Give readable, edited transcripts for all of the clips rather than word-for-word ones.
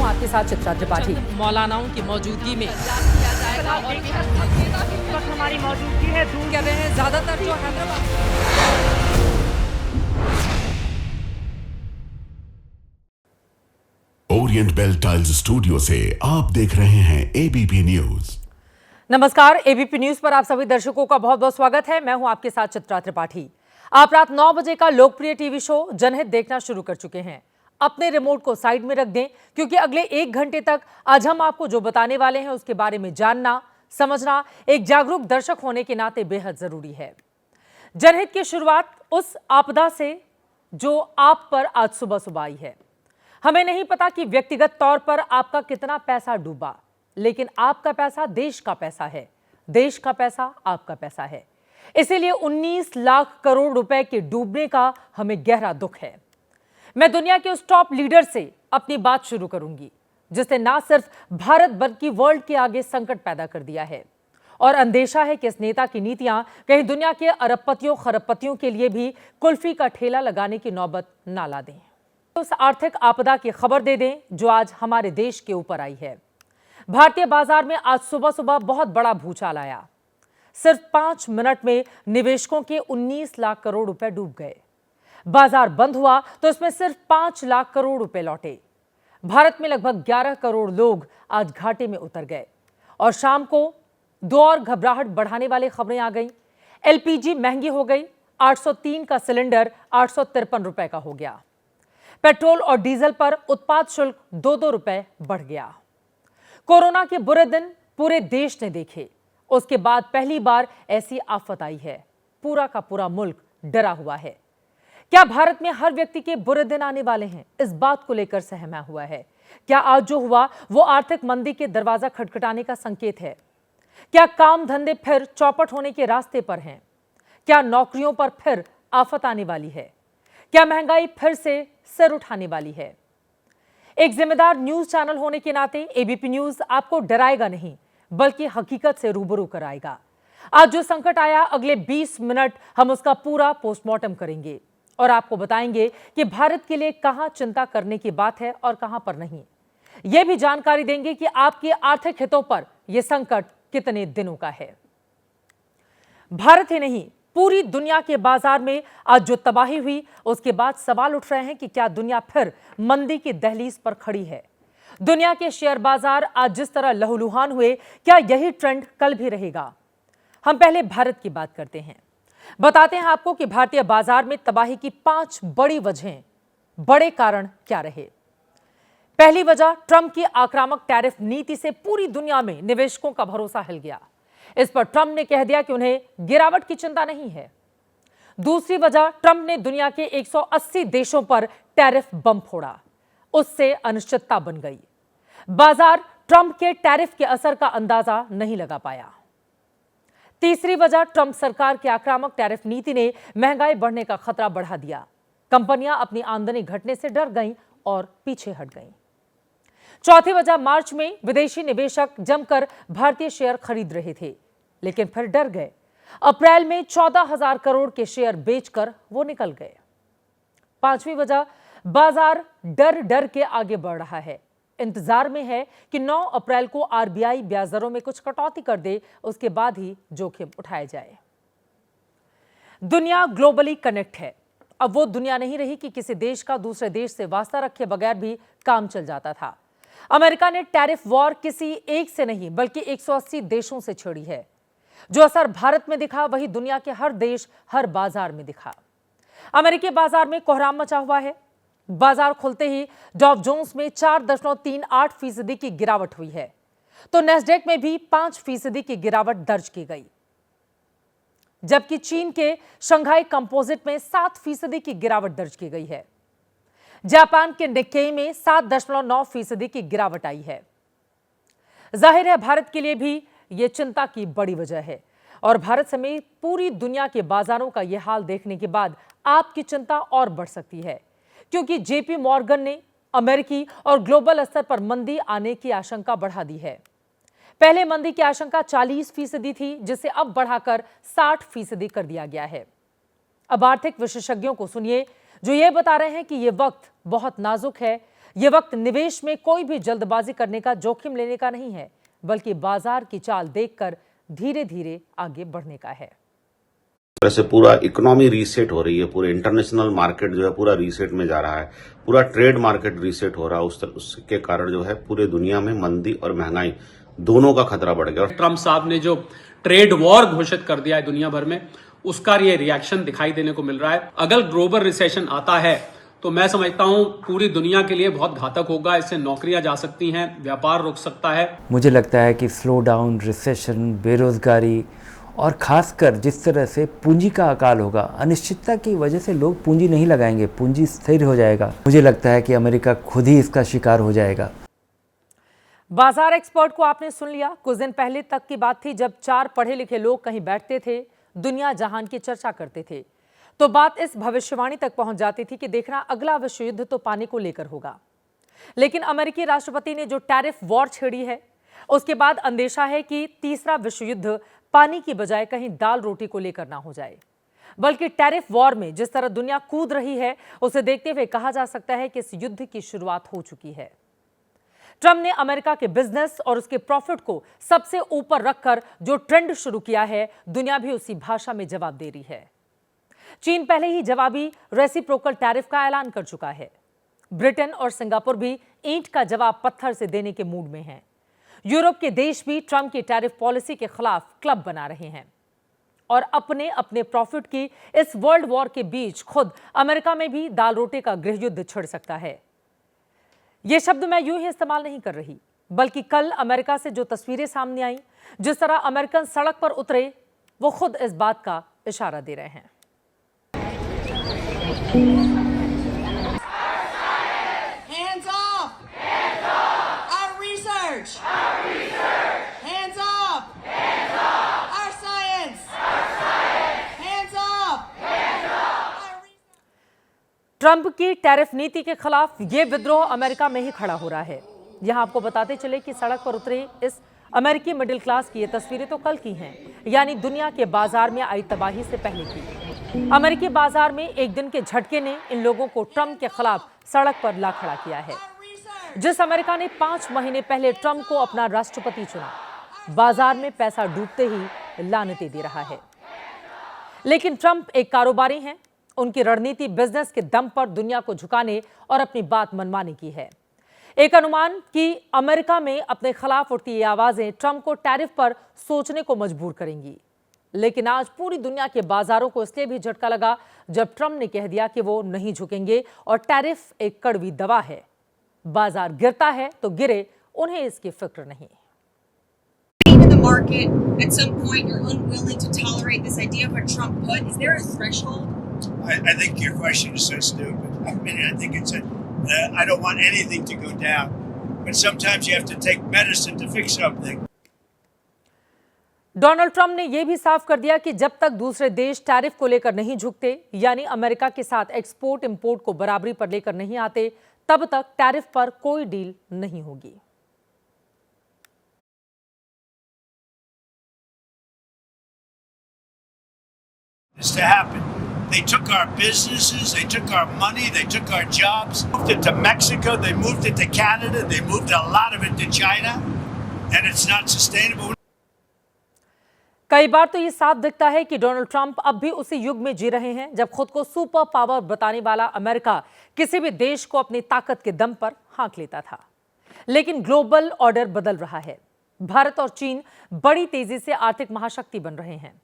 हूँ आपके साथ चित्रा त्रिपाठी। मौलानाओं की मौजूदगी में हमारी मौजूदगी है दूर कर रहे हैं ज्यादातर जो Hyderabad. Orient bell tiles studio से आप देख रहे हैं एबीपी न्यूज। नमस्कार, एबीपी न्यूज पर आप सभी दर्शकों का बहुत बहुत स्वागत है। मैं हूं आपके साथ चित्रा त्रिपाठी। आप रात 9 बजे का लोकप्रिय टीवी शो जनहित देखना शुरू कर चुके हैं। अपने रिमोट को साइड में रख दें, क्योंकि अगले 1 घंटे तक आज हम आपको जो बताने वाले हैं उसके बारे में जानना समझना एक जागरूक दर्शक होने के नाते बेहद जरूरी है। जनहित की शुरुआत उस आपदा से जो आप पर आज सुबह सुबह आई है। हमें नहीं पता कि व्यक्तिगत तौर पर आपका कितना पैसा डूबा, लेकिन आपका पैसा देश का पैसा है, देश का पैसा आपका पैसा है। इसीलिए 19 लाख करोड़ रुपए के डूबने का हमें गहरा दुख है। मैं दुनिया के उस टॉप लीडर से अपनी बात शुरू करूंगी जिसने ना सिर्फ भारत बल्कि वर्ल्ड के आगे संकट पैदा कर दिया है, और अंदेशा है कि इस नेता की नीतियां कहीं दुनिया के अरबपतियों खरबपतियों के लिए भी कुल्फी का ठेला लगाने की नौबत ना ला दें। उस आर्थिक आपदा की खबर दे दें जो आज हमारे देश के ऊपर आई है। भारतीय बाजार में आज सुबह सुबह बहुत बड़ा भूचाल आया। सिर्फ 5 मिनट में निवेशकों के 19 लाख करोड़ रुपए डूब गए। बाजार बंद हुआ तो इसमें सिर्फ 5 लाख करोड़ रुपए लौटे। भारत में लगभग 11 करोड़ लोग आज घाटे में उतर गए, और शाम को 2 और घबराहट बढ़ाने वाली खबरें आ गई। एलपीजी महंगी हो गई, 803 का सिलेंडर 853 रुपए का हो गया। पेट्रोल और डीजल पर उत्पाद शुल्क 2-2 रुपए बढ़ गया। कोरोना के बुरे दिन पूरे देश ने देखे, उसके बाद पहली बार ऐसी आफत आई है। पूरा का पूरा मुल्क डरा हुआ है। क्या भारत में हर व्यक्ति के बुरे दिन आने वाले हैं? इस बात को लेकर सहमा हुआ है। क्या आज जो हुआ वो आर्थिक मंदी के दरवाजा खटखटाने का संकेत है? क्या काम धंधे फिर चौपट होने के रास्ते पर हैं? क्या नौकरियों पर फिर आफत आने वाली है? क्या महंगाई फिर से सिर उठाने वाली है? एक जिम्मेदार न्यूज चैनल होने के नाते एबीपी न्यूज आपको डराएगा नहीं, बल्कि हकीकत से रूबरू कराएगा। आज जो संकट आया, अगले 20 मिनट हम उसका पूरा पोस्टमार्टम करेंगे और आपको बताएंगे कि भारत के लिए कहां चिंता करने की बात है और कहां पर नहीं। यह भी जानकारी देंगे कि आपके आर्थिक हितों पर यह संकट कितने दिनों का है। भारत ही नहीं, पूरी दुनिया के बाजार में आज जो तबाही हुई, उसके बाद सवाल उठ रहे हैं कि क्या दुनिया फिर मंदी की दहलीज पर खड़ी है? दुनिया के शेयर बाजार आज जिस तरह लहूलुहान हुए, क्या यही ट्रेंड कल भी रहेगा? हम पहले भारत की बात करते हैं। बताते हैं आपको कि भारतीय बाजार में तबाही की 5 बड़ी वजहें, बड़े कारण क्या रहे। पहली वजह, ट्रंप की आक्रामक टैरिफ नीति से पूरी दुनिया में निवेशकों का भरोसा हिल गया। इस पर ट्रंप ने कह दिया कि उन्हें गिरावट की चिंता नहीं है। दूसरी वजह, ट्रंप ने दुनिया के 180 देशों पर टैरिफ बम फोड़ा। उससे अनिश्चितता बन गई। बाजार ट्रंप के टैरिफ के असर का अंदाजा नहीं लगा पाया। तीसरी वजह, ट्रंप सरकार की आक्रामक टैरिफ नीति ने महंगाई बढ़ने का खतरा बढ़ा दिया। कंपनियां अपनी आमदनी घटने से डर गईं और पीछे हट गईं। चौथी वजह, मार्च में विदेशी निवेशक जमकर भारतीय शेयर खरीद रहे थे, लेकिन फिर डर गए। अप्रैल में 14,000 करोड़ के शेयर बेचकर वो निकल गए। पांचवी वजह, बाजार डर डर के आगे बढ़ रहा है। इंतजार में है कि 9 अप्रैल को आरबीआई ब्याज दरों में कुछ कटौती कर दे, उसके बाद ही जोखिम उठाया जाए। दुनिया ग्लोबली कनेक्ट है। अब वो दुनिया नहीं रही कि किसी देश का दूसरे देश से वास्ता रखे बगैर भी काम चल जाता था। अमेरिका ने टैरिफ वॉर किसी एक से नहीं बल्कि 180 देशों से छेड़ी है। जो असर भारत में दिखा, वही दुनिया के हर देश हर बाजार में दिखा। अमेरिकी बाजार में कोहराम मचा हुआ है। बाजार खुलते ही डॉव जोन्स में 4.38% की गिरावट हुई है, तो नैस्डैक में भी 5% की गिरावट दर्ज की गई। जबकि चीन के शंघाई कंपोजिट में 7% की गिरावट दर्ज की गई है। जापान के निक्केई में 7.9% की गिरावट आई है। जाहिर है भारत के लिए भी यह चिंता की बड़ी वजह है, और भारत समेत पूरी दुनिया के बाजारों का यह हाल देखने के बाद आपकी चिंता और बढ़ सकती है, क्योंकि जेपी मॉर्गन ने अमेरिकी और ग्लोबल स्तर पर मंदी आने की आशंका बढ़ा दी है। पहले मंदी की आशंका 40% थी, जिसे अब बढ़ाकर 60% कर दिया गया है। अब आर्थिक विशेषज्ञों को सुनिए जो ये बता रहे हैं कि ये वक्त बहुत नाजुक है, ये वक्त निवेश में कोई भी जल्दबाजी करने का, जोखिम लेने का नहीं है, बल्कि बाजार की चाल देखकर धीरे धीरे आगे बढ़ने का है। तरह से पूरा इकोनॉमी रीसेट हो रही है, पूरे इंटरनेशनल मार्केट जो है पूरा रीसेट में जा रहा है, पूरा ट्रेड मार्केट रीसेट हो रहा है। उसके कारण जो है पूरे दुनिया में मंदी और महंगाई दोनों का खतरा बढ़ गया। ट्रंप साहब ने जो ट्रेड वॉर घोषित कर दिया है दुनिया भर में, उसका ये रिएक्शन दिखाई देने को मिल रहा है। अगर ग्लोबल रिसेशन आता है तो मैं समझता हूं पूरी दुनिया के लिए बहुत घातक होगा। इससे नौकरियां जा सकती हैं, व्यापार रुक सकता है। मुझे लगता है कि स्लो डाउन, रिसेशन, बेरोजगारी और खासकर जिस तरह से पूंजी का अकाल होगा, अनिश्चितता की वजह से लोग पूंजी नहीं लगाएंगे, पूंजी स्थिर हो जाएगा। मुझे लगता है कि अमेरिका खुद ही इसका शिकार हो जाएगा। बाजार एक्सपर्ट को आपने सुन लिया। कुछ दिन पहले तक की बात थी जब 4 पढ़े लिखे लोग कहीं बैठते थे, दुनिया जहान की चर्चा करते थे, तो बात इस भविष्यवाणी तक पहुंच जाती थी कि देखना अगला विश्व युद्ध तो पानी को लेकर होगा। लेकिन अमेरिकी राष्ट्रपति ने जो टैरिफ वॉर छेड़ी है, उसके बाद अंदेशा है कि तीसरा विश्व युद्ध पानी की बजाय कहीं दाल रोटी को लेकर ना हो जाए, बल्कि टैरिफ वॉर में जिस तरह दुनिया कूद रही है, उसे देखते हुए कहा जा सकता है कि इस युद्ध की शुरुआत हो चुकी है। ट्रंप ने अमेरिका के बिजनेस और उसके प्रॉफिट को सबसे ऊपर रखकर जो ट्रेंड शुरू किया है, दुनिया भी उसी भाषा में जवाब दे रही है। चीन पहले ही जवाबी रेसिप्रोकल टैरिफ का ऐलान कर चुका है। ब्रिटेन और सिंगापुर भी ईंट का जवाब पत्थर से देने के मूड में हैं। यूरोप के देश भी ट्रंप की टैरिफ पॉलिसी के खिलाफ क्लब बना रहे हैं और अपने अपने प्रॉफिट की इस वर्ल्ड वॉर के बीच खुद अमेरिका में भी दाल रोटी का गृहयुद्ध छिड़ सकता है। यह शब्द मैं यूं ही इस्तेमाल नहीं कर रही, बल्कि कल अमेरिका से जो तस्वीरें सामने आई, जिस तरह अमेरिकन सड़क पर उतरे, वो खुद इस बात का इशारा दे रहे हैं। Hands off! Hands off! Our research! Our research! Hands off! Hands off! Our science! Our science! Hands off! Hands off! Our research! Trump की टैरिफ नीति के खिलाफ ये विद्रोह अमेरिका में ही खड़ा हो रहा है। यहां आपको बताते चले कि सड़क पर उतरे इस अमेरिकी मिडिल क्लास की ये तस्वीरें तो कल की हैं, यानी दुनिया के बाजार में आई तबाही से पहले की। अमेरिकी बाजार में एक दिन के झटके ने इन लोगों को ट्रंप के खिलाफ सड़क पर ला खड़ा किया है। जिस अमेरिका ने 5 महीने पहले ट्रंप को अपना राष्ट्रपति चुना, बाजार में पैसा डूबते ही लानतें दे रहा है। लेकिन ट्रंप एक कारोबारी हैं। उनकी रणनीति बिजनेस के दम पर दुनिया को झुकाने और अपनी बात मनवाने की है। एक अनुमान कि अमेरिका में अपने खिलाफ उठती ये आवाजें ट्रंप को टैरिफ पर सोचने को मजबूर करेंगी। लेकिन आज पूरी दुनिया के बाजारों को इसलिए भी झटका लगा जब ट्रंप ने कह दिया कि वो नहीं झुकेंगे और टैरिफ एक कड़वी दवा है। बाजार गिरता है तो गिरे, उन्हें इसकी फिक्र नहीं। In the market, at some point you're unwilling to tolerate this idea of a Trump put. Is there a threshold? I think your question is so stupid. I mean, I think it's I don't want anything to go down, but sometimes you have to take medicine to fix something. Donald Trump ने यह भी साफ कर दिया कि जब तक दूसरे देश टैरिफ को लेकर नहीं झुकते, यानी अमेरिका के साथ एक्सपोर्ट इंपोर्ट को बराबरी पर लेकर नहीं आते, तब तक टैरिफ पर कोई डील नहीं होगी। This to happen. They took our businesses, they took our money, they took our jobs, moved it to Mexico, they moved it to Canada, they moved a lot of it to China, and it's not sustainable. कई बार तो ये साफ दिखता है कि Donald Trump अब भी उसी युग में जी रहे हैं जब खुद को सुपर पावर बताने वाला अमेरिका किसी भी देश को अपनी ताकत के दम पर हाँक लेता था। लेकिन ग्लोबल ऑर्डर बदल रहा है। भारत और चीन बड़ी तेजी से आर्थिक महाशक्ति बन रहे हैं।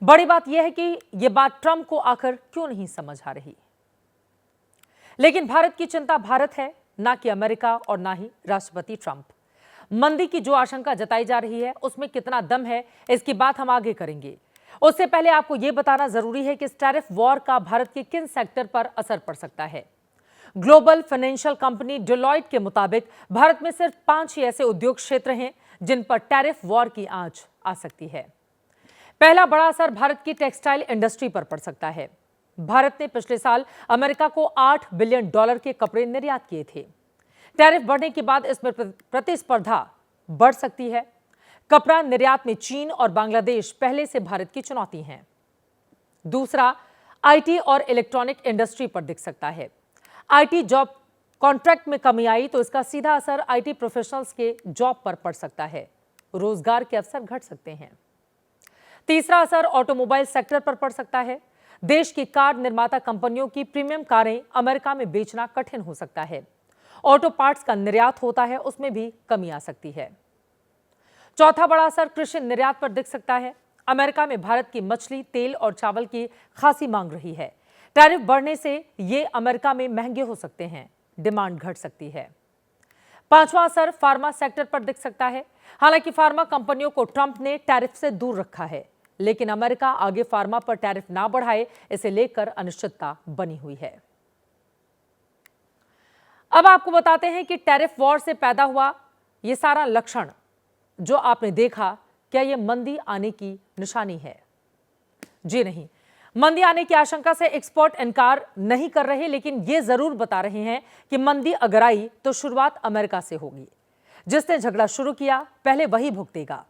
बड़ी बात यह है कि यह बात ट्रंप को आखिर क्यों नहीं समझ आ रही। लेकिन भारत की चिंता भारत है, ना कि अमेरिका और ना ही राष्ट्रपति ट्रंप। मंदी की जो आशंका जताई जा रही है उसमें कितना दम है, इसकी बात हम आगे करेंगे। उससे पहले आपको यह बताना जरूरी है कि इस टैरिफ वॉर का भारत के किन सेक्टर पर असर पड़ सकता है। ग्लोबल फाइनेंशियल कंपनी डेलॉयट के मुताबिक भारत में सिर्फ 5 ही ऐसे उद्योग क्षेत्र हैं जिन पर टैरिफ वॉर की आंच आ सकती है। पहला बड़ा असर भारत की टेक्सटाइल इंडस्ट्री पर पड़ सकता है। भारत ने पिछले साल अमेरिका को $8 बिलियन के कपड़े निर्यात किए थे। टैरिफ बढ़ने के बाद इसमें प्रतिस्पर्धा बढ़ सकती है। कपड़ा निर्यात में चीन और बांग्लादेश पहले से भारत की चुनौती हैं। दूसरा, आईटी और इलेक्ट्रॉनिक इंडस्ट्री पर दिख सकता है। आईटी जॉब कॉन्ट्रैक्ट में कमी आई तो इसका सीधा असर आईटी प्रोफेशनल्स के जॉब पर पड़ सकता है, रोजगार के अवसर घट सकते हैं। तीसरा असर ऑटोमोबाइल सेक्टर पर पड़ सकता है। देश की कार निर्माता कंपनियों की प्रीमियम कारें अमेरिका में बेचना कठिन हो सकता है। ऑटो पार्ट्स का निर्यात होता है, उसमें भी कमी आ सकती है। चौथा बड़ा असर कृषि निर्यात पर दिख सकता है। अमेरिका में भारत की मछली, तेल और चावल की खासी मांग रही है। टैरिफ बढ़ने से ये अमेरिका में महंगे हो सकते हैं, डिमांड घट सकती है। पांचवा असर फार्मा सेक्टर पर दिख सकता है। हालांकि फार्मा कंपनियों को ट्रंप ने टैरिफ से दूर रखा है, लेकिन अमेरिका आगे फार्मा पर टैरिफ ना बढ़ाए, इसे लेकर अनिश्चितता बनी हुई है। अब आपको बताते हैं कि टैरिफ वॉर से पैदा हुआ ये सारा लक्षण जो आपने देखा, क्या ये मंदी आने की निशानी है? जी नहीं, मंदी आने की आशंका से एक्सपर्ट इनकार नहीं कर रहे, लेकिन ये जरूर बता रहे हैं कि मंदी अगर आई तो शुरुआत अमेरिका से होगी। जिसने झगड़ा शुरू किया पहले वही भुगतेगा।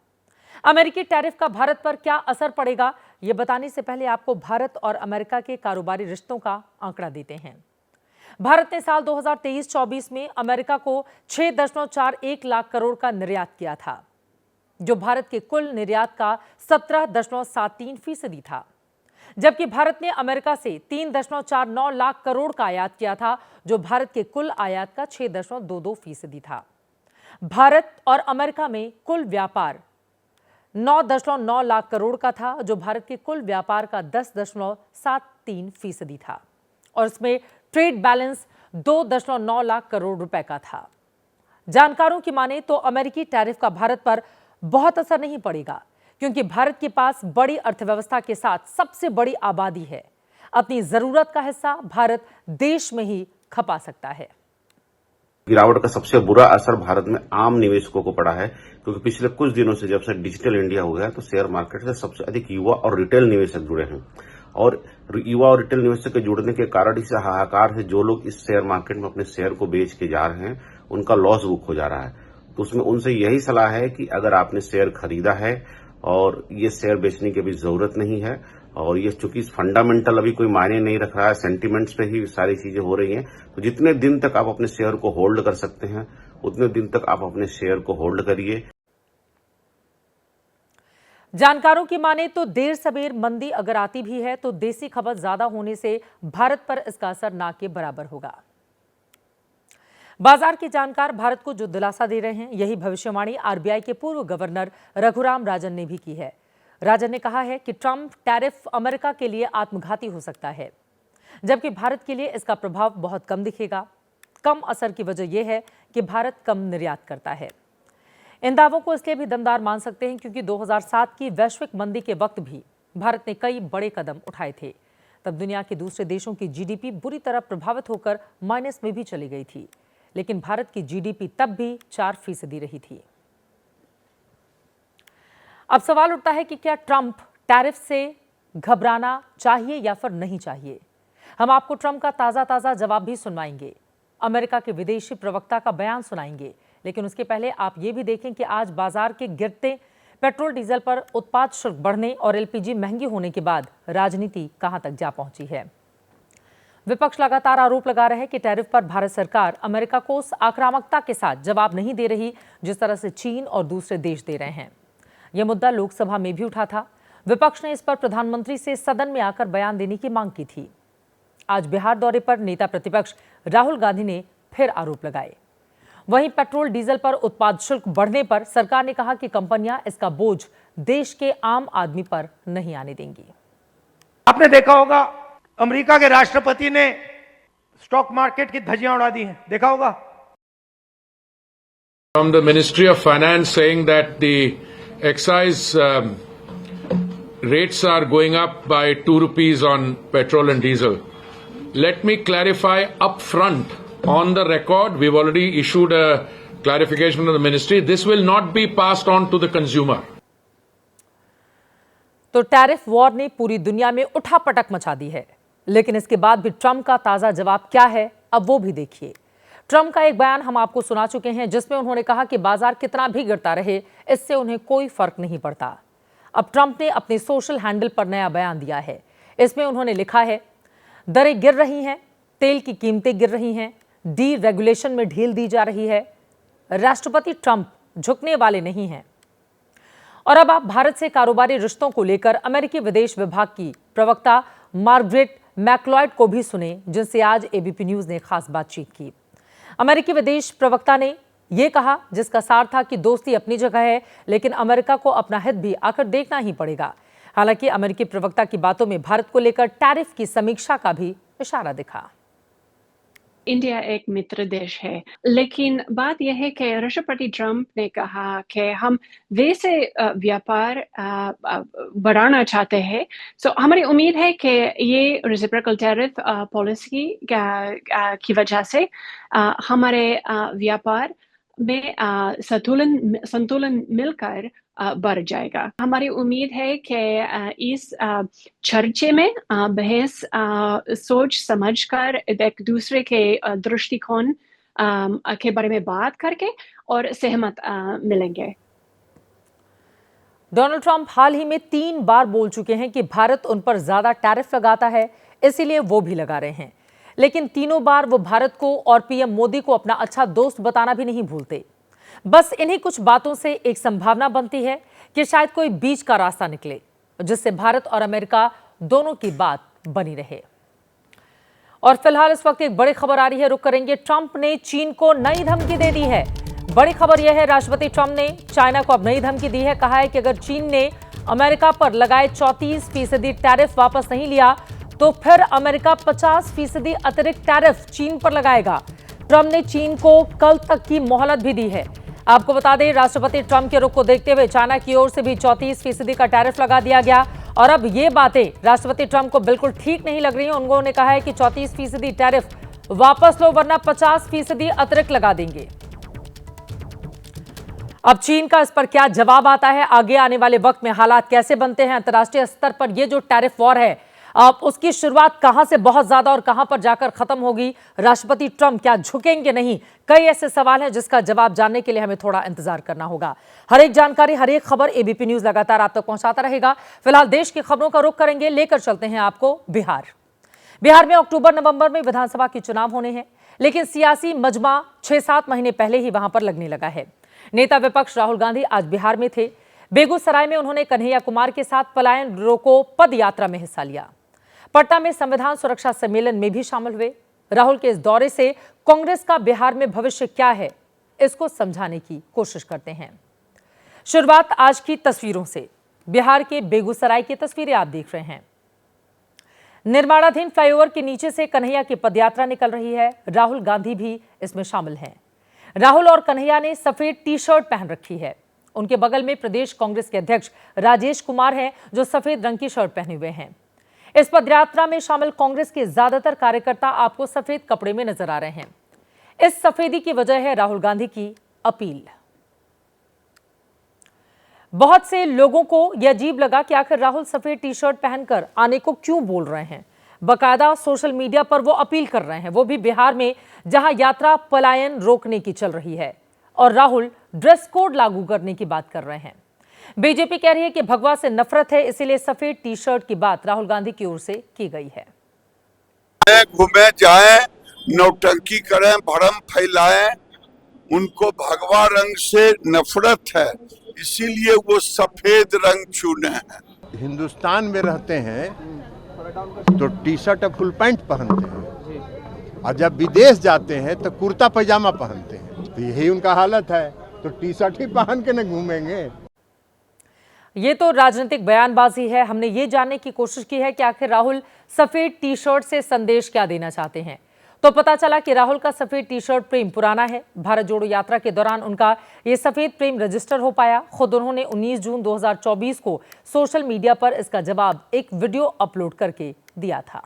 अमेरिकी टैरिफ का भारत पर क्या असर पड़ेगा, ये बताने से पहले आपको भारत और अमेरिका के कारोबारी रिश्तों का आंकड़ा देते हैं। भारत ने साल 2023-24 में अमेरिका को 6.41 लाख करोड़ का निर्यात किया था, जो भारत के कुल निर्यात का 17.73% था। जबकि भारत ने अमेरिका से 3.49 लाख करोड़ का आयात किया था, जो भारत के कुल आयात का 6.22% था। भारत और अमेरिका में कुल व्यापार 9.9 लाख करोड़ का था, जो भारत के कुल व्यापार का 10.73% था, और इसमें ट्रेड बैलेंस 2.9 लाख करोड़ रुपए का था। जानकारों की माने तो अमेरिकी टैरिफ का भारत पर बहुत असर नहीं पड़ेगा, क्योंकि भारत के पास बड़ी अर्थव्यवस्था के साथ सबसे बड़ी आबादी है। अपनी जरूरत का हिस्सा भारत देश में ही खपा सकता है। गिरावट का सबसे बुरा असर भारत में आम निवेशकों को पड़ा है, क्योंकि पिछले कुछ दिनों से जब से डिजिटल इंडिया हो गया तो शेयर मार्केट से सबसे अधिक युवा और रिटेल निवेशक जुड़े हैं, और युवा और रिटेल निवेशक के जुड़ने के कारण इस हाहाकार से जो लोग इस शेयर मार्केट में अपने शेयर को बेच के जा रहे हैं, उनका लॉस बुक हो जा रहा है। तो उसमें उनसे यही सलाह है कि अगर आपने शेयर खरीदा है और ये शेयर बेचने की अभी जरूरत नहीं है, और ये चूंकि फंडामेंटल अभी कोई मायने नहीं रख रहा है, सेंटिमेंट्स पे ही सारी चीजें हो रही हैं, तो जितने दिन तक आप अपने शेयर को होल्ड कर सकते हैं उतने दिन तक आप अपने शेयर को होल्ड करिए। जानकारों की माने तो देर सबेर मंदी अगर आती भी है तो देसी खपत ज्यादा होने से भारत पर इसका असर ना के बराबर होगा। बाजार के जानकार भारत को जो दिलासा दे रहे हैं, यही भविष्यवाणी आरबीआई के पूर्व गवर्नर रघुराम राजन ने भी की है। राजन ने कहा है कि ट्रंप टैरिफ अमेरिका के लिए आत्मघाती हो सकता है, जबकि भारत के लिए इसका प्रभाव बहुत कम दिखेगा। कम असर की वजह यह है कि भारत कम निर्यात करता है। इन दावों को इसलिए भी दमदार मान सकते हैं क्योंकि 2007 की वैश्विक मंदी के वक्त भी भारत ने कई बड़े कदम उठाए थे। तब दुनिया के दूसरे देशों की जीडीपी बुरी तरह प्रभावित होकर माइनस में भी चली गई थी, लेकिन भारत की जीडीपी तब भी 4% रही थी। अब सवाल उठता है कि क्या ट्रंप टैरिफ से घबराना चाहिए या फिर नहीं चाहिए। हम आपको ट्रंप का ताजा जवाब भी सुनवाएंगे, अमेरिका के विदेशी प्रवक्ता का बयान सुनाएंगे, लेकिन उसके पहले आप ये भी देखें कि आज बाजार के गिरते पेट्रोल डीजल पर उत्पाद शुल्क बढ़ने और एलपीजी महंगी होने के बाद राजनीति कहां तक जा पहुंची है। विपक्ष लगातार आरोप लगा रहे हैं कि टैरिफ पर भारत सरकार अमेरिका को उस आक्रामकता के साथ जवाब नहीं दे रही जिस तरह से चीन और दूसरे देश दे रहे हैं। यह मुद्दा लोकसभा में भी उठा था। विपक्ष ने इस पर प्रधानमंत्री से सदन में आकर बयान देने की मांग की थी। आज बिहार दौरे पर नेता प्रतिपक्ष राहुल गांधी ने फिर आरोप लगाए। वहीं पेट्रोल डीजल पर उत्पाद शुल्क बढ़ने पर सरकार ने कहा कि कंपनियां इसका बोझ देश के आम आदमी पर नहीं आने देंगी। आपने देखा होगा अमेरिका के राष्ट्रपति ने स्टॉक मार्केट की धज्जियां उड़ा दी हैं, देखा होगा। From the Ministry of Finance saying that the excise rates are going up by 2 rupees on petrol and diesel. Let me clarify up front on the record. We've already issued a clarification from the ministry. This will not be passed on to the consumer. तो tariff war ने पूरी दुनिया में उठापटक मचा दी है, लेकिन इसके बाद भी ट्रंप का ताजा जवाब क्या है, अब वो भी देखिए। ट्रंप का एक बयान हम आपको सुना चुके हैं, जिसमें उन्होंने कहा कि बाजार कितना भी गिरता रहे, इससे उन्हें कोई फर्क नहीं पड़ता। अब ट्रंप ने अपने सोशल हैंडल पर नया बयान दिया है। इसमें उन्होंने लिखा है, दरें गिर रही हैं, तेल की कीमतें गिर रही हैं, डी रेगुलेशन में ढील दी जा रही है। राष्ट्रपति ट्रंप झुकने वाले नहीं हैं। और अब आप भारत से कारोबारी रिश्तों को लेकर अमेरिकी विदेश विभाग की प्रवक्ता मार्गरेट मैकलॉयड को भी सुने, जिनसे आज एबीपी न्यूज ने खास बातचीत की। अमेरिकी विदेश प्रवक्ता ने यह कहा, जिसका सार था कि दोस्ती अपनी जगह है, लेकिन अमेरिका को अपना हित भी आकर देखना ही पड़ेगा। हालांकि अमेरिकी प्रवक्ता की बातों में भारत को लेकर टैरिफ की समीक्षा का भी इशारा दिखा। इंडिया एक मित्र देश है, लेकिन बात यह है कि राष्ट्रपति ट्रंप ने कहा कि हम वैसे व्यापार बढ़ाना चाहते हैं। सो हमारी उम्मीद है कि ये रेसिप्रोकल टैरिफ पॉलिसी की वजह से हमारे व्यापार में संतुलन मिलकर बढ़ जाएगा। हमारी उम्मीद है कि इस चर्चा में बहस सोच समझकर एक दूसरे के दृष्टिकोण के बारे में बात करके और सहमत मिलेंगे। डोनाल्ड ट्रंप हाल ही में 3 बार बोल चुके हैं कि भारत उन पर ज्यादा टैरिफ लगाता है, इसीलिए वो भी लगा रहे हैं। लेकिन तीनों बार वो भारत को और पीएम मोदी को अपना अच्छा दोस्त बताना भी नहीं भूलते। बस इन्हीं कुछ बातों से एक संभावना बनती है कि शायद कोई बीच का रास्ता निकले, जिससे भारत और अमेरिका दोनों की बात बनी रहे। और फिलहाल इस वक्त एक बड़ी खबर आ रही है, रुक करेंगे। ट्रंप ने चीन को नई धमकी दे दी है। बड़ी खबर यह है, राष्ट्रपति ट्रंप ने चाइना को अब नई धमकी दी है। कहा है कि अगर चीन ने अमेरिका पर लगाए 34% टैरिफ वापस नहीं लिया तो फिर अमेरिका 50% अतिरिक्त टैरिफ चीन पर लगाएगा। ट्रंप ने चीन को कल तक की मोहलत भी दी है। आपको बता दें, राष्ट्रपति ट्रंप के रुख को देखते हुए चाइना की ओर से भी 34% का टैरिफ लगा दिया गया। और अब ये बातें राष्ट्रपति ट्रंप को बिल्कुल ठीक नहीं लग रही हैं। उन्होंने कहा है कि 34% टैरिफ वापस लो, वरना 50% अतिरिक्त लगा देंगे। अब चीन का इस पर क्या जवाब आता है, आगे आने वाले वक्त में हालात कैसे बनते हैं, अंतर्राष्ट्रीय स्तर पर ये जो टैरिफ वॉर है उसकी शुरुआत कहां से बहुत ज्यादा और कहां पर जाकर खत्म होगी, राष्ट्रपति ट्रंप क्या झुकेंगे नहीं, कई ऐसे सवाल हैं जिसका जवाब जानने के लिए हमें थोड़ा इंतजार करना होगा। हर एक जानकारी, हर एक खबर एबीपी न्यूज लगातार आप तक पहुंचाता रहेगा। फिलहाल देश की खबरों का रुख करेंगे, लेकर चलते हैं आपको बिहार में अक्टूबर नवंबर में विधानसभा के चुनाव होने हैं, लेकिन सियासी मजमा 6-7 महीने पहले ही वहां पर लगने लगा है। नेता विपक्ष राहुल गांधी आज बिहार में थे। बेगूसराय में उन्होंने कन्हैया कुमार के साथ पलायन रोको पद यात्रा में हिस्सा लिया। पटना में संविधान सुरक्षा सम्मेलन में भी शामिल हुए। राहुल के इस दौरे से कांग्रेस का बिहार में भविष्य क्या है, इसको समझाने की कोशिश करते हैं। शुरुआत आज की तस्वीरों से। बिहार के बेगूसराय की तस्वीरें आप देख रहे हैं। निर्माणाधीन फ्लाईओवर के नीचे से कन्हैया की पदयात्रा निकल रही है। राहुल गांधी भी इसमें शामिल हैं। राहुल और कन्हैया ने सफेद टी शर्ट पहन रखी है। उनके बगल में प्रदेश कांग्रेस के अध्यक्ष राजेश कुमार हैं, जो सफेद रंग की शर्ट पहने हुए हैं। इस पदयात्रा में शामिल कांग्रेस के ज्यादातर कार्यकर्ता आपको सफेद कपड़े में नजर आ रहे हैं। इस सफेदी की वजह है राहुल गांधी की अपील। बहुत से लोगों को यह अजीब लगा कि आखिर राहुल सफेद टी शर्ट पहनकर आने को क्यों बोल रहे हैं। बकायदा सोशल मीडिया पर वो अपील कर रहे हैं, वो भी बिहार में, जहां यात्रा पलायन रोकने की चल रही है और राहुल ड्रेस कोड लागू करने की बात कर रहे हैं। बीजेपी कह रही है कि भगवा से नफरत है, इसीलिए सफेद टी शर्ट की बात राहुल गांधी की ओर से की गई है। घूमे जाए, नौटंकी करें, भरम फैलाएं, उनको भगवा रंग से नफरत है, इसीलिए वो सफेद रंग चुने हैं। हिंदुस्तान में रहते हैं तो टी शर्ट और फुल पैंट पहनते हैं, और जब विदेश जाते हैं तो कुर्ता पैजामा पहनते हैं। तो यही उनका हालत है, तो टी शर्ट ही पहन के न घूमेंगे। ये तो राजनीतिक बयानबाजी है। हमने ये जानने की कोशिश की है कि आखिर राहुल सफेद टी शर्ट से संदेश क्या देना चाहते हैं। तो पता चला कि राहुल का सफेद टी शर्ट प्रेम पुराना है। भारत जोड़ो यात्रा के दौरान उनका ये सफेद प्रेम रजिस्टर हो पाया। खुद उन्होंने 19 जून 2024 को सोशल मीडिया पर इसका जवाब एक वीडियो अपलोड करके दिया था।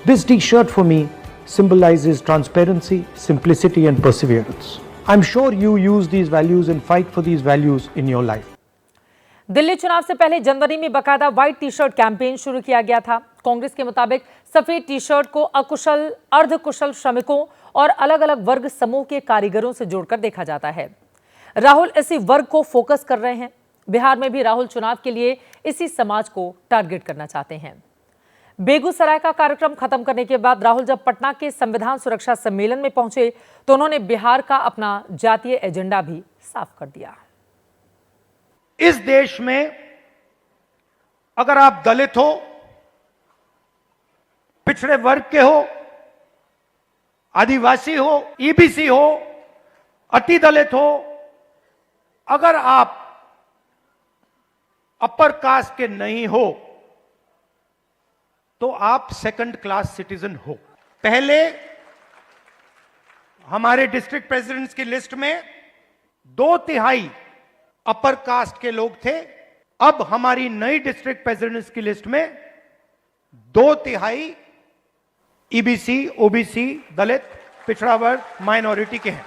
This T-shirt for me symbolizes transparency, simplicity and perseverance. I'm sure you use these values and fight for these values in your life. Delhi चुनाव से पहले जनवरी में बकायदा व्हाइट टी शर्ट कैंपेन शुरू किया गया था। कांग्रेस के मुताबिक सफेद टी शर्ट को अकुशल, अर्धकुशल श्रमिकों और अलग अलग वर्ग समूह के कारीगरों से जोड़कर देखा जाता है। राहुल इसी वर्ग को फोकस कर रहे हैं। बिहार में भी राहुल चुनाव के लिए इसी समाज को टारगेट करना चाहते हैं। बेगूसराय का कार्यक्रम खत्म करने के बाद राहुल जब पटना के संविधान सुरक्षा सम्मेलन में पहुंचे तो उन्होंने बिहार का अपना जातीय एजेंडा भी साफ कर दिया। इस देश में अगर आप दलित हो, पिछड़े वर्ग के हो, आदिवासी हो, ईबीसी हो, अति दलित हो, अगर आप अपर कास्ट के नहीं हो तो आप सेकंड क्लास सिटीजन हो। पहले हमारे डिस्ट्रिक्ट प्रेसिडेंट्स की लिस्ट में 2/3 अपर कास्ट के लोग थे। अब हमारी नई डिस्ट्रिक्ट प्रेसिडेंट्स की लिस्ट में 2/3 ईबीसी, ओबीसी, दलित, पिछड़ा वर्ग, माइनॉरिटी के हैं।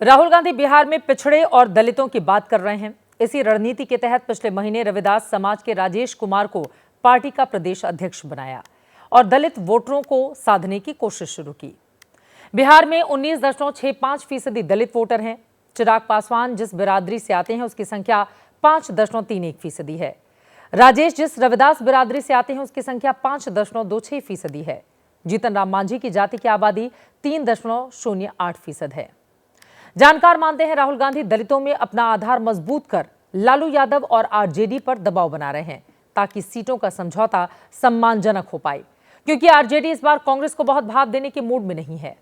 राहुल गांधी बिहार में पिछड़े और दलितों की बात कर रहे हैं। इसी रणनीति के तहत पिछले महीने रविदास समाज के राजेश कुमार को पार्टी का प्रदेश अध्यक्ष बनाया और दलित वोटरों को साधने की कोशिश शुरू की। बिहार में 19.65% दलित वोटर हैं। चिराग पासवान जिस बिरादरी से आते हैं उसकी संख्या 5.31% है। राजेश जिस रविदास बिरादरी से आते हैं उसकी संख्या 5.26% है। जीतन राम मांझी की जाति की आबादी 3.08% है। जानकार मानते हैं राहुल गांधी दलितों में अपना आधार मजबूत कर लालू यादव और आरजेडी पर दबाव बना रहे हैं ताकि सीटों का समझौता सम्मानजनक हो पाए, क्योंकि आरजेडी इस बार कांग्रेस को बहुत भाव देने के मूड में नहीं है।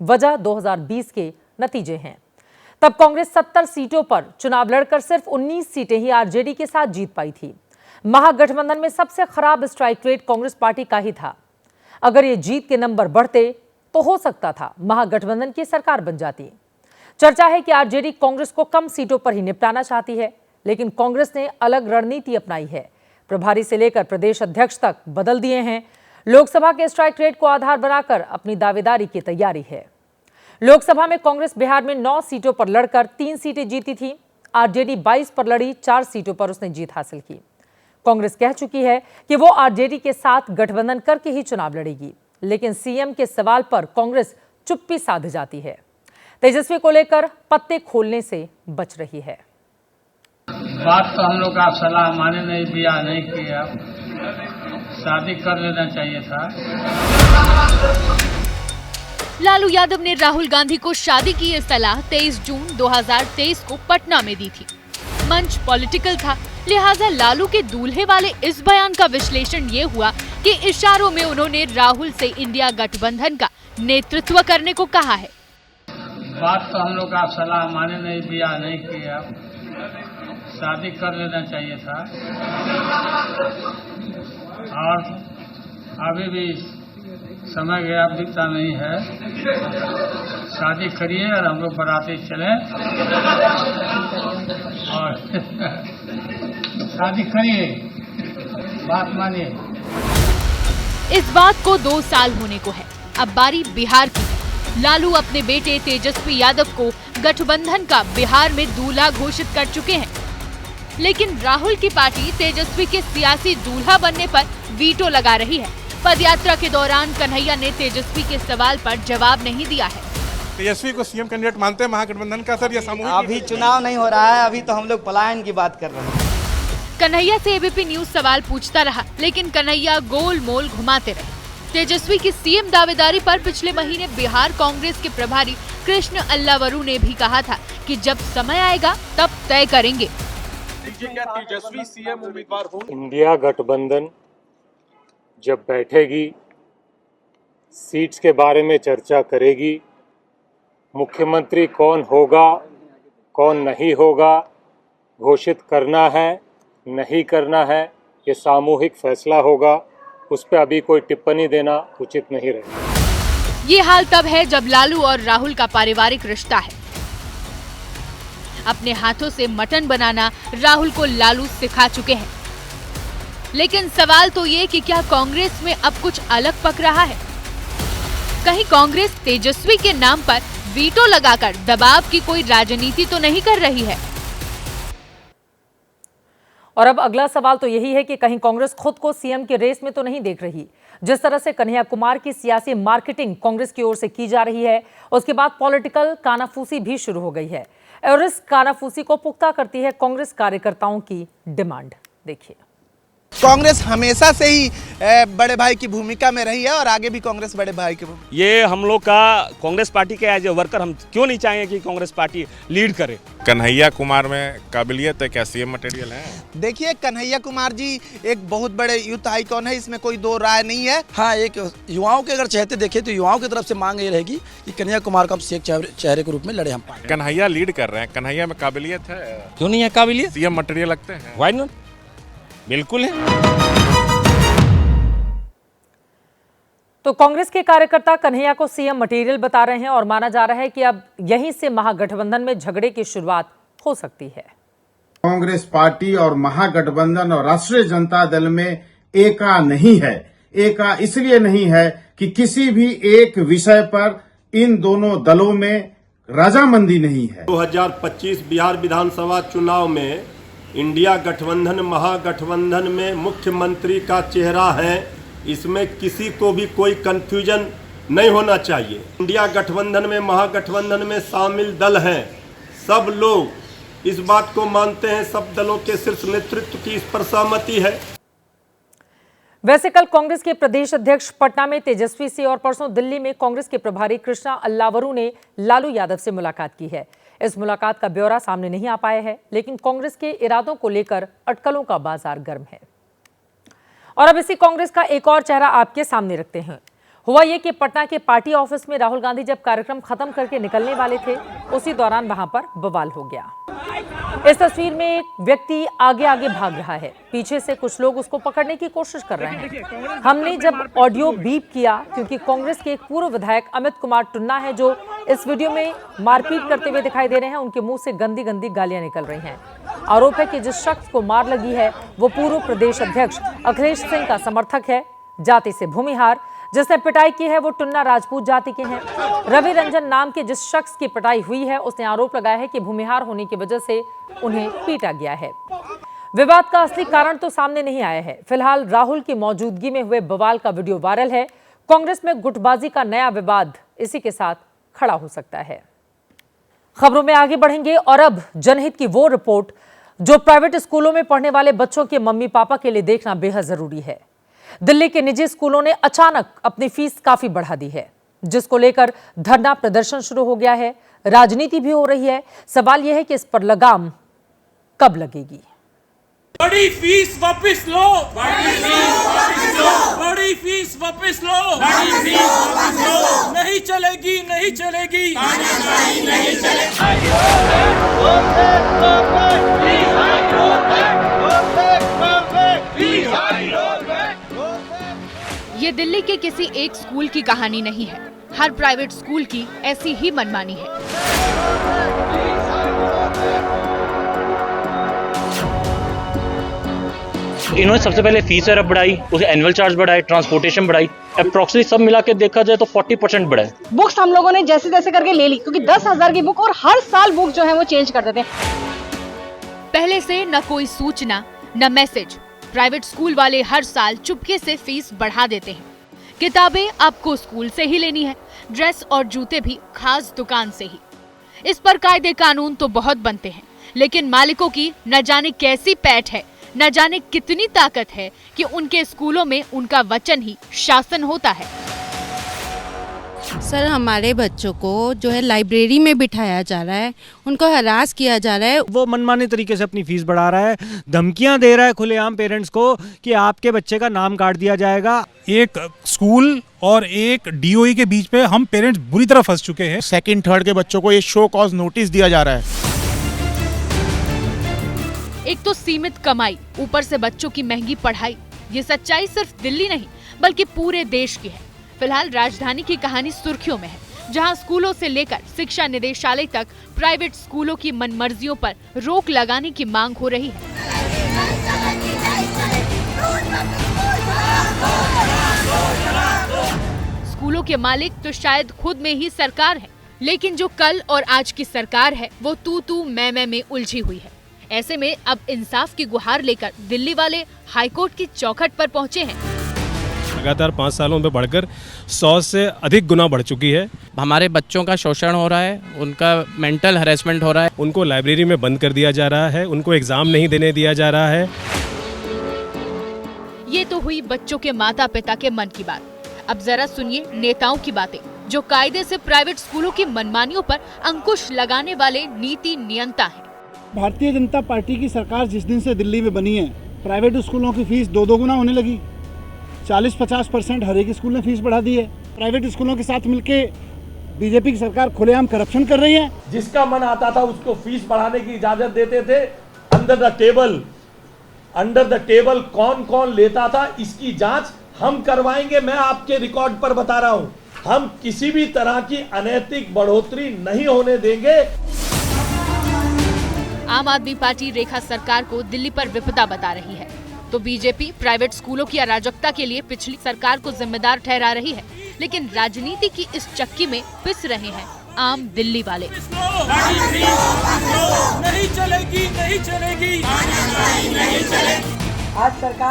वजह 2020 के नतीजे हैं। तब कांग्रेस 70 सीटों पर चुनाव लड़कर सिर्फ 19 सीटें ही आरजेडी के साथ जीत पाई थी। महागठबंधन में सबसे खराब स्ट्राइक रेट कांग्रेस पार्टी का ही था। अगर ये जीत के नंबर बढ़ते तो हो सकता था महागठबंधन की सरकार बन जाती। चर्चा है कि आरजेडी कांग्रेस को कम सीटों पर ही निपटाना चाहती है, लेकिन कांग्रेस ने अलग रणनीति अपनाई है। प्रभारी से लेकर प्रदेश अध्यक्ष तक बदल दिए हैं। लोकसभा के स्ट्राइक रेट को आधार बनाकर अपनी दावेदारी की तैयारी है। लोकसभा में कांग्रेस बिहार में 9 सीटों पर लड़कर 3 सीटें जीती थी। आरजेडी 22 पर लड़ी, 4 सीटों पर उसने जीत हासिल की। कांग्रेस कह चुकी है कि वो आरजेडी के साथ गठबंधन करके ही चुनाव लड़ेगी, लेकिन सीएम के सवाल पर कांग्रेस चुप्पी साध जाती है। तेजस्वी को लेकर पत्ते खोलने से बच रही है। बात तो हम लोग आप सलाह माने नहीं, दिया नहीं किया, शादी कर लेना चाहिए था। लालू यादव ने राहुल गांधी को शादी की ये सलाह 23 जून 2023 को पटना में दी थी। मंच पॉलिटिकल था, लिहाजा लालू के दूल्हे वाले इस बयान का विश्लेषण ये हुआ कि इशारों में उन्होंने राहुल से इंडिया गठबंधन का नेतृत्व करने को कहा है। बात तो हम लोग आप सलाह माने नहीं, दिया नहीं किया, शादी कर लेना चाहिए था। और अभी भी समय गया, बीता नहीं है। शादी करिए और हम लोग बराती चलें और शादी करिए, बात मानिए। इस बात को 2 साल होने को है। अब बारी बिहार की। लालू अपने बेटे तेजस्वी यादव को गठबंधन का बिहार में दूल्हा घोषित कर चुके हैं, लेकिन राहुल की पार्टी तेजस्वी के सियासी दूल्हा बनने पर वीटो लगा रही है। पदयात्रा के दौरान कन्हैया ने तेजस्वी के सवाल पर जवाब नहीं दिया है। तेजस्वी को सीएम कैंडिडेट मानते हैं महागठबंधन का सर? या सामूहिक अभी चुनाव नहीं हो रहा है, अभी तो हम लोग पलायन की बात कर रहे हैं। कन्हैया से एबीपी न्यूज सवाल पूछता रहा, लेकिन कन्हैया गोल मोल घुमाते रहे। तेजस्वी की सीएम दावेदारी पर पिछले महीने बिहार कांग्रेस के प्रभारी कृष्ण अल्लावरू ने भी कहा था कि जब समय आएगा तब तय करेंगे। तेजस्वी सीएम उम्मीदवार हो? इंडिया गठबंधन जब बैठेगी, सीट्स के बारे में चर्चा करेगी, मुख्यमंत्री कौन होगा कौन नहीं होगा, घोषित करना है नहीं करना है, ये सामूहिक फैसला होगा। उस पर अभी कोई टिप्पणी देना उचित नहीं रहेगा। ये हाल तब है जब लालू और राहुल का पारिवारिक रिश्ता है। अपने हाथों से मटन बनाना राहुल को लालू सिखा चुके हैं, लेकिन सवाल तो ये कि क्या कांग्रेस में अब कुछ अलग पक रहा है? कहीं कांग्रेस तेजस्वी के नाम पर वीटो लगाकर दबाव की कोई राजनीति तो नहीं कर रही है? और अब अगला सवाल तो यही है कि कहीं कांग्रेस खुद को सीएम के रेस में तो नहीं देख रही। जिस तरह से कन्हैया कुमार की सियासी मार्केटिंग कांग्रेस की ओर से की जा रही है, उसके बाद पॉलिटिकल कानाफूसी भी शुरू हो गई है और इस कानाफूसी को पुख्ता करती है कांग्रेस कार्यकर्ताओं की डिमांड। देखिए। कांग्रेस हमेशा से ही बड़े भाई की भूमिका में रही है और आगे भी कांग्रेस बड़े भाई की भूमिका। ये हम लोग का कांग्रेस पार्टी के एज ए वर्कर हम क्यों नहीं चाहेंगे कि कांग्रेस पार्टी लीड करे। कन्हैया कुमार में काबिलियत है, क्या सीएम मटेरियल है? देखिए, कन्हैया कुमार जी एक बहुत बड़े यूथ आइकॉन है, इसमें कोई दो राय नहीं है। हाँ, एक युवाओं के अगर चाहते देखें तो युवाओं की तरफ से मांग ये रहेगी कि कन्हैया कुमार को सीएम चेहरे के रूप में लड़े हम पाएंगे। कन्हैया लीड कर रहे हैं, कन्हैया में काबिलियत है? क्यों नहीं है काबिलियत? सीएम मटेरियल लगते हैं। व्हाई नॉट, बिल्कुल है। तो कांग्रेस के कार्यकर्ता कन्हैया को सीएम मटेरियल बता रहे हैं और माना जा रहा है कि अब यहीं से महागठबंधन में झगड़े की शुरुआत हो सकती है। कांग्रेस पार्टी और महागठबंधन और राष्ट्रीय जनता दल में एका नहीं है। एका इसलिए नहीं है कि किसी भी एक विषय पर इन दोनों दलों में रजामंदी नहीं है। 2025 बिहार विधानसभा चुनाव में इंडिया गठबंधन महागठबंधन में मुख्यमंत्री का चेहरा है, इसमें किसी को भी कोई कंफ्यूजन नहीं होना चाहिए। इंडिया गठबंधन में महागठबंधन में शामिल दल हैं, सब लोग इस बात को मानते हैं, सब दलों के शीर्ष नेतृत्व की इस पर सहमति है। वैसे कल कांग्रेस के प्रदेश अध्यक्ष पटना में तेजस्वी से और परसों दिल्ली में कांग्रेस के प्रभारी कृष्णा अल्लावरू ने लालू यादव से मुलाकात की है। इस मुलाकात का ब्यौरा सामने नहीं आ पाया है, लेकिन कांग्रेस के इरादों को लेकर अटकलों का बाजार गर्म है। और अब इसी कांग्रेस का एक और चेहरा आपके सामने रखते हैं। हुआ ये कि पटना के पार्टी ऑफिस में राहुल गांधी जब कार्यक्रम खत्म करके निकलने वाले थे, उसी दौरान वहां पर बवाल हो गया। इस तस्वीर में एक व्यक्ति आगे आगे भाग रहा है, पीछे से कुछ लोग उसको पकड़ने की कोशिश कर रहे हैं। हमने जब ऑडियो बीप किया, क्योंकि कांग्रेस के एक पूर्व विधायक अमित कुमार टुन्ना है जो इस वीडियो में मारपीट करते हुए दिखाई दे रहे हैं, उनके मुंह से गंदी गंदी गालियां निकल रही हैं। आरोप है कि जिस शख्स को मार लगी है वो पूर्व प्रदेश अध्यक्ष अखिलेश सिंह का समर्थक है, जाति से भूमिहार। जिसने पिटाई की है वो टुन्ना राजपूत जाति के हैं। रवि रंजन नाम के जिस शख्स की पिटाई हुई है, उसने आरोप लगाया है कि भूमिहार होने की वजह से उन्हें पीटा गया है। विवाद का असली कारण तो सामने नहीं आया है। फिलहाल राहुल की मौजूदगी में हुए बवाल का वीडियो वायरल है। कांग्रेस में गुटबाजी का नया विवाद इसी के साथ खड़ा हो सकता है। खबरों में आगे बढ़ेंगे और अब जनहित की वो रिपोर्ट जो प्राइवेट स्कूलों में पढ़ने वाले बच्चों के मम्मी पापा के लिए देखना बेहद जरूरी है। दिल्ली के निजी स्कूलों ने अचानक अपनी फीस काफी बढ़ा दी है, जिसको लेकर धरना प्रदर्शन शुरू हो गया है। राजनीति भी हो रही है। सवाल यह है कि इस पर लगाम कब लगेगी। बड़ी फीस वापस लो, बड़ी फीस वापस लो, बड़ी फीस वापस लो, बड़ी फीस वापस लो, नहीं चलेगी, नहीं चलेगी, नहीं चलेगी। ये दिल्ली के किसी एक स्कूल की कहानी नहीं है, हर प्राइवेट स्कूल की ऐसी ही मनमानी है। इन्होंने सबसे पहले फीस वगैरह बढ़ाई, उसे एनुअल चार्ज बढ़ाए, ट्रांसपोर्टेशन बढ़ाई, अप्रोक्सीमेटली सब मिला के देखा जाए तो 40% बढ़ा है। बुक्स हम लोगों ने जैसे तैसे करके ले ली, क्योंकि 10,000 की बुक और हर साल बुक जो है वो चेंज कर देते हैं। पहले से न कोई सूचना न मैसेज, प्राइवेट स्कूल वाले हर साल चुपके से फीस बढ़ा देते हैं। किताबें आपको स्कूल से ही लेनी है, ड्रेस और जूते भी खास दुकान से ही। इस पर कायदे कानून तो बहुत बनते हैं, लेकिन मालिकों की न जाने कैसी पैठ है, न जाने कितनी ताकत है कि उनके स्कूलों में उनका वचन ही शासन होता है। सर, हमारे बच्चों को जो है लाइब्रेरी में बिठाया जा रहा है, उनको हरास किया जा रहा है। वो मनमाने तरीके से अपनी फीस बढ़ा रहा है, धमकियां दे रहा है खुलेआम पेरेंट्स को कि आपके बच्चे का नाम काट दिया जाएगा। एक स्कूल और एक डीओई के बीच पे हम पेरेंट्स बुरी तरह फंस चुके हैं। सेकंड थर्ड के बच्चों को ये शो कॉज नोटिस दिया जा रहा है। एक तो सीमित कमाई, ऊपर से बच्चों की महंगी पढ़ाई। ये सच्चाई सिर्फ दिल्ली नहीं बल्कि पूरे देश की है। फिलहाल राजधानी की कहानी सुर्खियों में है, जहां स्कूलों से लेकर शिक्षा निदेशालय तक प्राइवेट स्कूलों की मनमर्जियों पर रोक लगाने की मांग हो रही है। स्कूलों के मालिक तो शायद खुद में ही सरकार है, लेकिन जो कल और आज की सरकार है वो तू मैं में उलझी हुई है। ऐसे में अब इंसाफ की गुहार लेकर दिल्ली वाले हाईकोर्ट की चौखट पर पहुंचे हैं। लगातार 5 सालों में बढ़कर 100 से अधिक गुना बढ़ चुकी है। हमारे बच्चों का शोषण हो रहा है, उनका मेंटल हैरेसमेंट हो रहा है, उनको लाइब्रेरी में बंद कर दिया जा रहा है, उनको एग्जाम नहीं देने दिया जा रहा है। ये तो हुई बच्चों के माता पिता के मन की बात। अब जरा सुनिए नेताओं की बातें, जो कायदे से प्राइवेट स्कूलों की मनमानियों पर अंकुश लगाने वाले नीति नियंता हैं। भारतीय जनता पार्टी की सरकार जिस दिन से दिल्ली में बनी है, प्राइवेट स्कूलों की फीस दो गुना होने लगी। 40-50% हर एक स्कूल ने फीस बढ़ा दी है। प्राइवेट स्कूलों के साथ मिलके बीजेपी की सरकार खुलेआम करप्शन कर रही है। जिसका मन आता था उसको फीस बढ़ाने की इजाजत देते थे। अंडर द टेबल कौन कौन लेता था, इसकी जांच हम करवाएंगे। मैं आपके रिकॉर्ड पर बता रहा हूं, हम किसी भी तरह की अनैतिक बढ़ोतरी नहीं होने देंगे। आम आदमी पार्टी रेखा सरकार को दिल्ली पर विपदा बता रही है, तो बीजेपी प्राइवेट स्कूलों की अराजकता के लिए पिछली सरकार को जिम्मेदार ठहरा रही है। लेकिन राजनीति की इस चक्की में पिस रहे हैं आम दिल्ली वाले। नहीं चलेगी, नहीं चलेगी, नहीं चलेगी।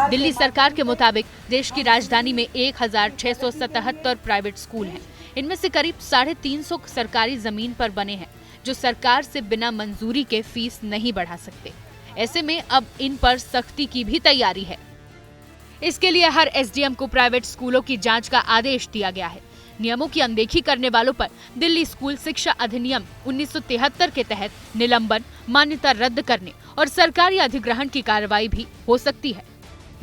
दिल्ली सरकार के मुताबिक देश की राजधानी में 1677 प्राइवेट स्कूल हैं। इनमें से करीब 350 सरकारी जमीन पर बने हैं, जो सरकार से बिना मंजूरी के फीस नहीं बढ़ा सकते। ऐसे में अब इन पर सख्ती की भी तैयारी है। इसके लिए हर एसडीएम को प्राइवेट स्कूलों की जांच का आदेश दिया गया है। नियमों की अनदेखी करने वालों पर दिल्ली स्कूल शिक्षा अधिनियम 1973 के तहत निलंबन, मान्यता रद्द करने और सरकारी अधिग्रहण की कार्रवाई भी हो सकती है।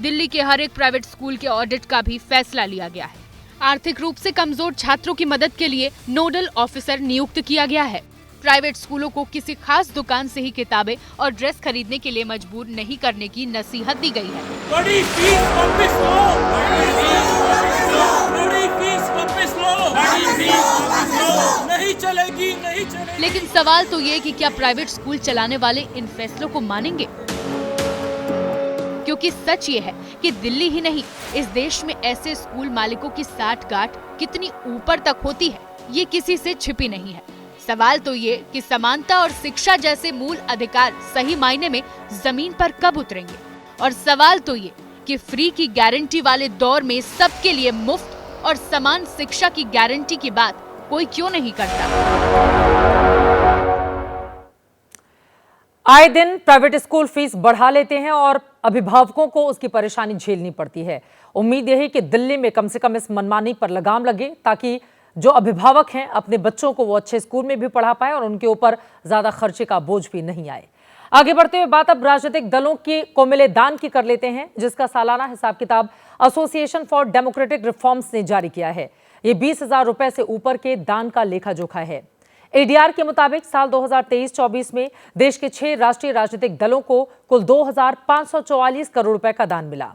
दिल्ली के हर एक प्राइवेट स्कूल के ऑडिट का भी फैसला लिया गया है। आर्थिक रूप से कमजोर छात्रों की मदद के लिए नोडल ऑफिसर नियुक्त किया गया है। प्राइवेट स्कूलों को किसी खास दुकान से ही किताबें और ड्रेस खरीदने के लिए मजबूर नहीं करने की नसीहत दी गई है। बड़ी फीस वापस लो, बड़ी फीस वापस लो, नहीं चलेगी, नहीं चलेगी। लेकिन सवाल तो ये कि क्या प्राइवेट स्कूल चलाने वाले इन फैसलों को मानेंगे? क्योंकि सच ये है कि दिल्ली ही नहीं, इस देश में ऐसे स्कूल मालिकों की साठगांठ कितनी ऊपर तक होती है, ये किसी से छिपी नहीं है। सवाल तो ये कि समानता और शिक्षा जैसे मूल अधिकार सही मायने में जमीन पर कब उतरेंगे, और सवाल तो ये कि फ्री की गारंटी वाले दौर में सबके लिए मुफ्त और समान शिक्षा की गारंटी की बात कोई क्यों नहीं करता। आए दिन प्राइवेट स्कूल फीस बढ़ा लेते हैं और अभिभावकों को उसकी परेशानी झेलनी पड़ती है। उम्मीद यही कि दिल्ली में कम से कम इस मनमानी पर लगाम लगे, ताकि जो अभिभावक हैं अपने बच्चों को वो अच्छे स्कूल में भी पढ़ा पाए और उनके ऊपर ज्यादा खर्चे का बोझ भी नहीं आए। आगे बढ़ते हुए बात अब राजनीतिक दलों को मिले दान की कर लेते हैं, जिसका सालाना हिसाब किताब एसोसिएशन फॉर डेमोक्रेटिक रिफॉर्म्स ने जारी किया है। ये 20,000 रुपए से ऊपर के दान का लेखा जोखा है। एडीआर के मुताबिक साल 2023-24 में देश के 6 राष्ट्रीय राजनीतिक दलों को कुल 2,544 करोड़ रुपए का दान मिला।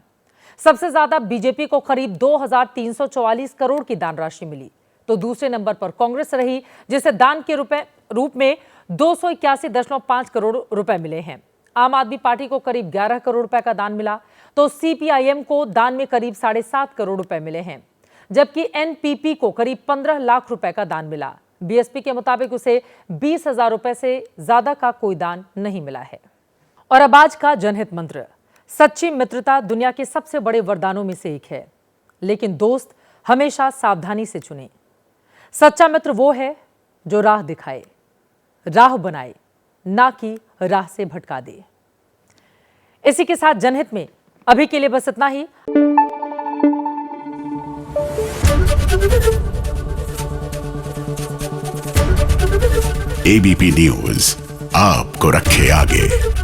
सबसे ज्यादा बीजेपी को करीब 2,344 करोड़ की दान राशि मिली, तो दूसरे नंबर पर कांग्रेस रही, जिसे दान के रूप में 281.5 करोड़ रुपए मिले हैं। आम आदमी पार्टी को करीब 11 करोड़ रुपए का दान मिला, तो सीपीआईएम को दान में करीब 7.5 करोड़ रुपए मिले हैं, जबकि एनपीपी को करीब 15 लाख रुपए का दान मिला। बीएसपी के मुताबिक उसे 20,000 रुपए से ज्यादा का कोई दान नहीं मिला है। और अब आज का जनहित मंत्र। सच्ची मित्रता दुनिया के सबसे बड़े वरदानों में से एक है, लेकिन दोस्त हमेशा सावधानी से चुनें। सच्चा मित्र वो है जो राह दिखाए, राह बनाए, ना कि राह से भटका दे। इसी के साथ जनहित में अभी के लिए बस इतना ही। एबीपी न्यूज आपको रखे आगे।